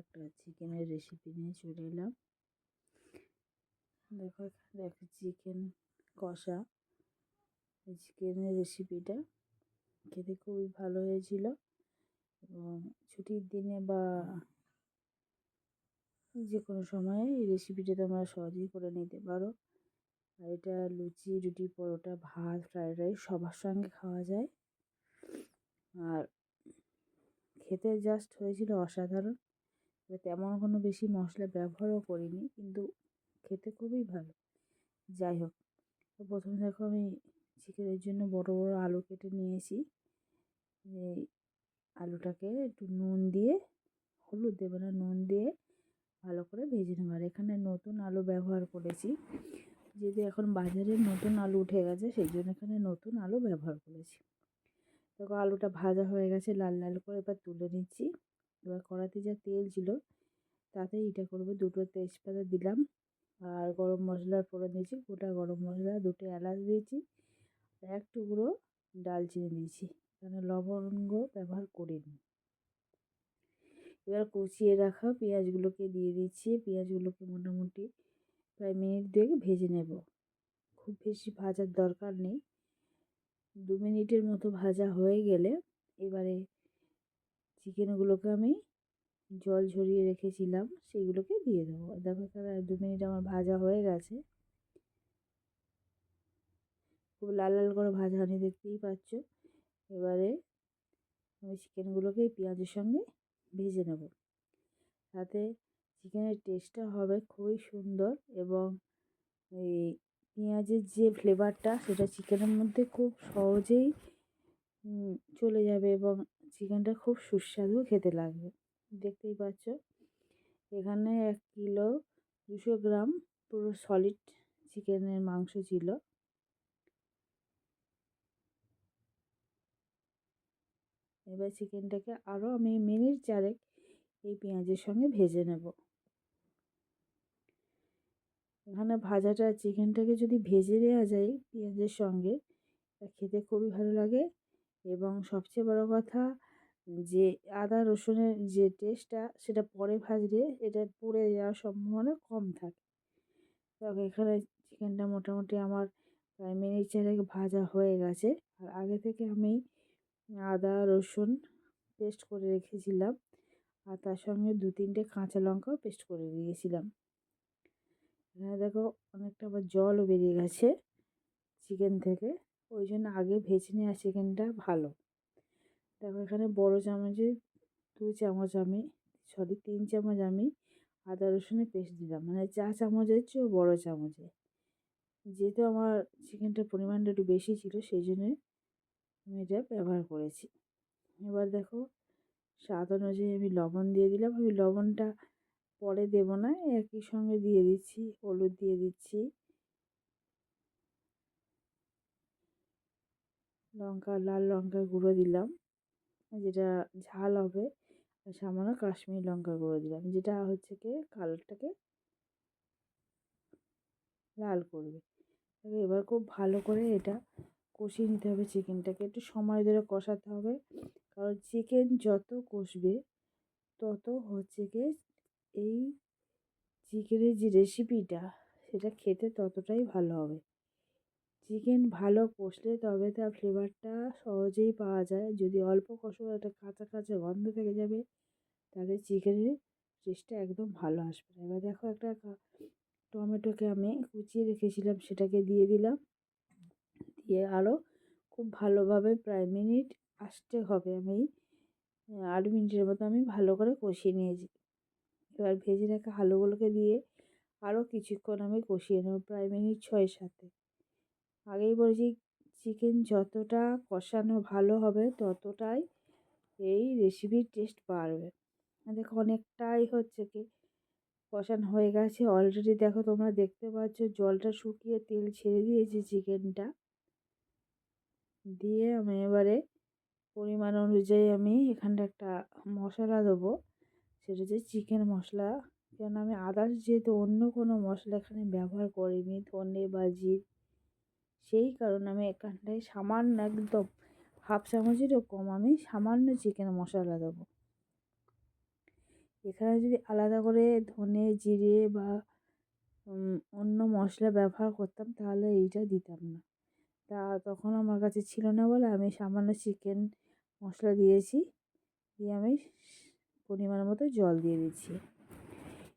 একটা চিকেনের রেসিপি নিয়ে চলে এলাম। দেখো চিকেন কষা। এই চিকেনের রেসিপিটা খেতে খুবই ভালো হয়েছিল এবং ছুটির দিনে বা যে কোনো সময়ে এই রেসিপিটা তোমরা সহজেই করে নিতে পারো। আর এটা লুচি, রুটি, পরোটা, ভাত, ফ্রাইড রাইস সবার সঙ্গে খাওয়া যায়। আর খেতে জাস্ট হয়েছিল অসাধারণ। তেমন কোনো বেশি মশলা ব্যবহারও করিনি, কিন্তু খেতে খুবই ভালো। যাই হোক, তো প্রথমে দেখো আমি চিকেনের জন্য বড় বড় আলু কেটে নিয়েছি। এই আলুটাকে একটু নুন দিয়ে, হলুদ দেবে না, নুন দিয়ে ভালো করে ভেজে নেব। আর এখানে নতুন আলু ব্যবহার করেছি, যেহেতু এখন বাজারে নতুন আলু উঠে গেছে, সেই জন্য এখানে নতুন আলু ব্যবহার করেছি। দেখো আলুটা ভাজা হয়ে গেছে লাল লাল করে, এবার তুলে নিচ্ছি। এবার কড়াতে যা তেল ছিল তাতে এটা করবো, 2টো তেজপাতা দিলাম আর গরম মশলার ফোড়ন দিয়েছি, গোটা গরম মশলা, 2টো এলাচ দিয়েছি, 1 টুকরো ডালচিনি দিয়েছি, কারণ লবঙ্গ ব্যবহার করিনি। এবার কুচিয়ে রাখা পেঁয়াজগুলোকে দিয়ে দিচ্ছি। পেঁয়াজগুলোকে মোটামুটি প্রায় মিনিট 2 ভেজে নেব। খুব বেশি ভাজার দরকার নেই, 2 মিনিটের মতো ভাজা হয়ে গেলে এবারে চিকেনগুলোকে আমি জল ঝরিয়ে রেখেছিলাম সেগুলোকে দিয়ে দেবো। দেখো এখানে 2 মিনিট আমার ভাজা হয়ে গেছে, খুব লাল লাল করে ভাজা হয়নি, দেখতেই পাচ্ছ। এবারে আমি চিকেনগুলোকে পেঁয়াজের সঙ্গে ভেজে নেব, তাতে চিকেনের টেস্টটা হবে খুবই সুন্দর এবং এই পেঁয়াজের যে ফ্লেভারটা সেটা চিকেনের মধ্যে খুব সহজেই চলে যাবে এবং চিকেনটা খুব সুস্বাদু খেতে লাগবে। দেখতেই পাচ্ছ এখানে 1 কিলো 200 গ্রাম পুরো সলিড চিকেনের মাংস ছিল। এবার চিকেনটাকে আরও আমি মিনিট 4 এই পেঁয়াজের সঙ্গে ভেজে নেব। এখানে ভাজাটা চিকেনটাকে যদি ভেজে দেওয়া যায় পেঁয়াজের সঙ্গে, তা খেতে খুবই ভালো লাগে এবং সবচেয়ে বড় কথা যে আদা রসুনের যে টেস্টটা সেটা পরে ভাজলে এটা পুড়ে যাওয়ার সম্ভাবনা কম থাকে। তবে এখানে চিকেনটা মোটামুটি আমার প্রায় মিনিট 4 ভাজা হয়ে গেছে। আর আগে থেকে আমি আদা রসুন পেস্ট করে রেখেছিলাম আর তার সঙ্গে 2-3টে কাঁচা লঙ্কাও পেস্ট করে দিয়েছিলাম। এখানে দেখো অনেকটা আবার জলও বেরিয়ে গেছে চিকেন থেকে, ওই জন্য আগে ভেজে নেওয়া চিকেনটা ভালো। দেখো এখানে বড় চামচে 3 চামচ আমি আদা রসুনের পেস্ট দিলাম, মানে 4 চামচের চেয়েও বড় চামচে। যেহেতু আমার চিকেনটার পরিমাণটা একটু বেশি ছিল সেই জন্য আমি এটা ব্যবহার করেছি। এবার দেখো স্বাদ অনুযায়ী আমি লবণ দিয়ে দিলাম। আমি লবণটা পরে দেব না, একই সঙ্গে দিয়ে দিচ্ছি। হলুদ দিয়ে দিচ্ছি, লাল লঙ্কার গুঁড়ো দিলাম যেটা ঝাল হবে, আর সামান্য কাশ্মীরি লঙ্কার গুঁড়ো দিলাম যেটা হচ্ছে কি কালারটাকে লাল করবে। এবার খুব ভালো করে এটা কষিয়ে নিতে হবে, চিকেনটাকে একটু সময় ধরে কষাতে হবে, কারণ চিকেন যত কষবে তত হচ্ছে কি এই চিকেনের যে রেসিপিটা সেটা খেতে ততটাই ভালো হবে। চিকেন ভালো কষলে তবে তার ফ্লেভারটা সহজেই পাওয়া যায়। যদি অল্প কষো একটা কাঁচা কাঁচা গন্ধ থেকে যাবে, তাহলে চিকেনের টেস্টটা একদম ভালো আসবে না। এবার দেখো একটা টমেটোকে আমি কুচিয়ে রেখেছিলাম সেটাকে দিয়ে দিলাম, দিয়ে আরও খুব ভালোভাবে প্রায় মিনিট আসতে হবে, আমি 8 মিনিটের মতো আমি ভালো করে কষিয়ে নিয়েছি। এবার ভেজে রাখা আলুগুলোকে দিয়ে আরও কিছুক্ষণ আমি কষিয়ে নেব, প্রায় মিনিট 6-7। আগেই বলেছি চিকেন যতটা কষানো ভালো হবে ততটাই এই রেসিপির টেস্ট বাড়বে। দেখো অনেকটাই হচ্ছে কি কষানো হয়ে গেছে অলরেডি। দেখো তোমরা দেখতে পাচ্ছ জলটা শুকিয়ে তেল ছেড়ে দিয়েছে চিকেনটা দিয়ে। আমি এবারে পরিমাণ অনুযায়ী আমি এখানটা একটা মশলা দেবো, সেটা হচ্ছে চিকেন মশলা। কেন আমি আদার্স যেহেতু অন্য কোনো মশলা এখানে ব্যবহার করিনি, ধনে বা জিরে, সেই কারণে আমি এখানটায় সামান্য একদম 1/2 চামচেরও কম আমি সামান্য চিকেন মশলা দেবো। এখানে যদি আলাদা করে ধনে জিরে বা অন্য মশলা ব্যবহার করতাম তাহলে এইটা দিতাম না। তখন আমার কাছে ছিল না বলে আমি সামান্য চিকেন মশলা দিয়েছি, দিয়ে আমি পরিমাণ মতো জল দিয়ে দিচ্ছি।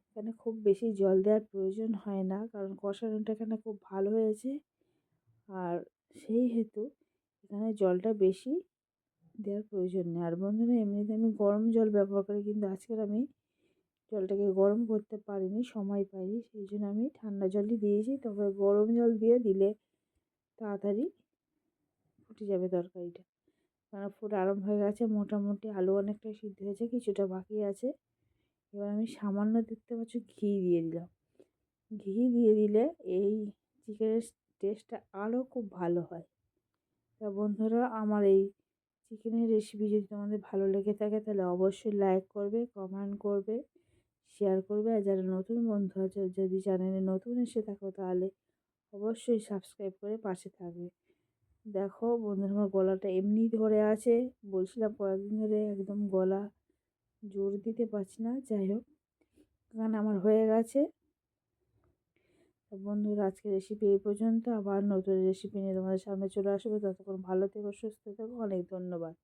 এখানে খুব বেশি জল দেওয়ার প্রয়োজন হয় না, কারণ কষানোটা এখানে খুব ভালো হয়েছে। আর সেই হেতু এখানে জলটা বেশি দেওয়ার প্রয়োজন নেই। আর বন্ধুরা, এমনিতে আমি গরম জল ব্যবহার করি, কিন্তু আজকের আমি জলটাকে গরম করতে পারিনি, সময় পাইনি, সেই জন্য আমি ঠান্ডা জলই দিয়েছি। তবে গরম জল দিয়ে দিলে তাড়াতাড়ি ফুটে যাবে তরকারিটা। কারণ ফুট আরম্ভ হয়ে গেছে, মোটামুটি আলু অনেকটাই সিদ্ধ হয়েছে, কিছুটা বাকি আছে। এবার আমি সামান্য দেখতে পাচ্ছি ঘি দিয়ে দিলাম। ঘি দিয়ে দিলে এই চিকেনের টেস্টটা আরও খুব ভালো হয়। তা বন্ধুরা, আমার এই চিকেনের রেসিপি যদি তোমাদের ভালো লেগে থাকে তাহলে অবশ্যই লাইক করবে, কমেন্ট করবে, শেয়ার করবে। আর যারা নতুন বন্ধু আছে, যদি চ্যানেলে নতুন এসে থাকো তাহলে অবশ্যই সাবস্ক্রাইব করে পাশে থাকবে। দেখো বন্ধুরা, আমার গলাটা এমনি ধরে আছে, বলছিলাম কয়েকদিন ধরে একদম গলা জোর দিতে পারছি না। যাই হোক, গান আমার হয়ে গেছে। বন্ধুরা, আজকের রেসিপি এই পর্যন্ত। আবার নতুন রেসিপি নিয়ে তোমাদের সামনে চলে আসবো। ততক্ষণ ভালো থেকো, সুস্থ থেকো। অনেক ধন্যবাদ।